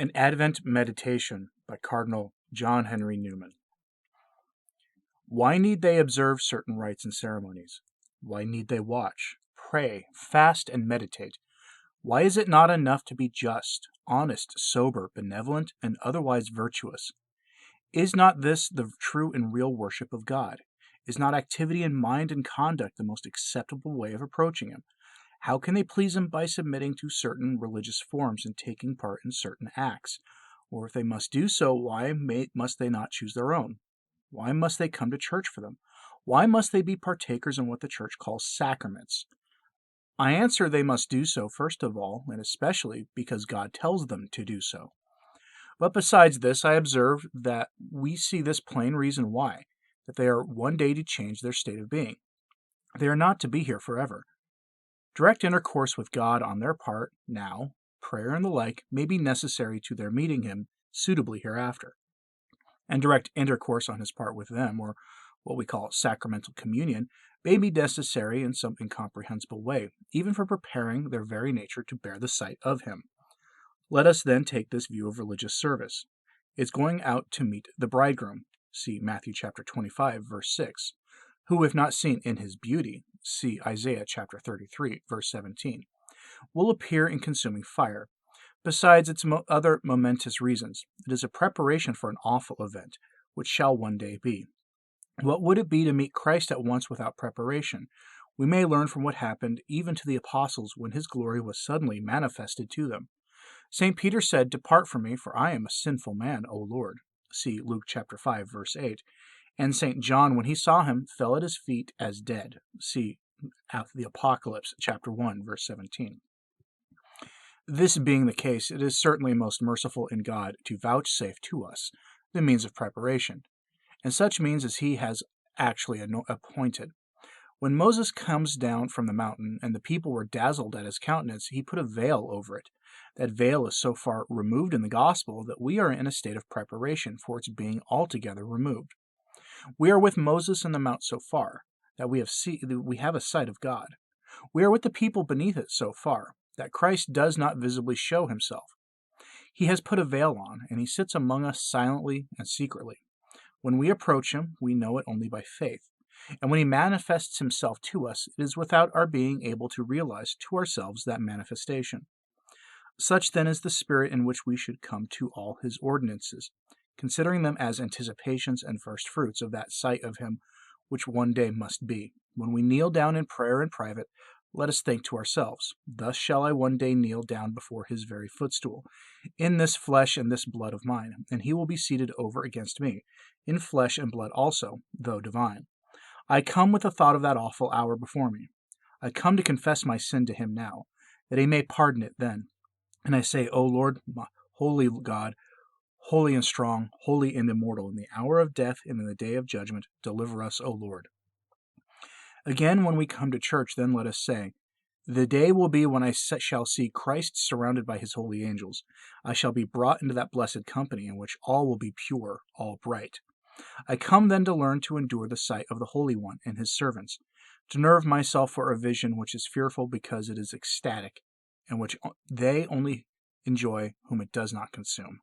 An Advent Meditation by Cardinal John Henry Newman. Why need they observe certain rites and ceremonies? Why need they watch, pray, fast, and meditate? Why is it not enough to be just, honest, sober, benevolent, and otherwise virtuous? Is not this the true and real worship of God? Is not activity in mind and conduct the most acceptable way of approaching Him? How can they please Him by submitting to certain religious forms and taking part in certain acts? Or if they must do so, why must they not choose their own? Why must they come to church for them? Why must they be partakers in what the church calls sacraments? I answer they must do so first of all, and especially because God tells them to do so. But besides this, I observe that we see this plain reason why, that they are one day to change their state of being. They are not to be here forever. Direct intercourse with God on their part, now, prayer and the like, may be necessary to their meeting Him suitably hereafter. And direct intercourse on His part with them, or what we call sacramental communion, may be necessary in some incomprehensible way, even for preparing their very nature to bear the sight of Him. Let us then take this view of religious service. It's going out to meet the bridegroom, see Matthew chapter 25, verse 6, who, if not seen in his beauty, see Isaiah chapter 33, verse 17, will appear in consuming fire. Besides its other momentous reasons, it is a preparation for an awful event, which shall one day be. What would it be to meet Christ at once without preparation? We may learn from what happened even to the apostles when His glory was suddenly manifested to them. St. Peter said, "Depart from me, for I am a sinful man, O Lord." See Luke chapter 5, verse 8. And St. John, when he saw Him, fell at His feet as dead. See the Apocalypse chapter 1, verse 17. This being the case, it is certainly most merciful in God to vouchsafe to us the means of preparation, and such means as He has actually appointed. When Moses comes down from the mountain and the people were dazzled at his countenance, he put a veil over it. That veil is so far removed in the gospel that we are in a state of preparation for its being altogether removed. We are with Moses in the mount so far that we have a sight of God. We are with the people beneath it so far that Christ does not visibly show Himself. He has put a veil on, and He sits among us silently and secretly. When we approach Him, we know it only by faith. And when He manifests Himself to us, it is without our being able to realize to ourselves that manifestation. Such then is the spirit in which we should come to all His ordinances, considering them as anticipations and first fruits of that sight of Him which one day must be. When we kneel down in prayer in private, let us think to ourselves, "Thus shall I one day kneel down before His very footstool, in this flesh and this blood of mine, and He will be seated over against me, in flesh and blood also, though divine." I come with the thought of that awful hour before me. I come to confess my sin to Him now, that He may pardon it then. And I say, "O Lord, my holy God, holy and strong, holy and immortal, in the hour of death and in the day of judgment, deliver us, O Lord." Again, when we come to church, then let us say, "The day will be when I shall see Christ surrounded by His holy angels. I shall be brought into that blessed company in which all will be pure, all bright." I come then to learn to endure the sight of the Holy One and His servants, to nerve myself for a vision which is fearful because it is ecstatic, and which they only enjoy whom it does not consume.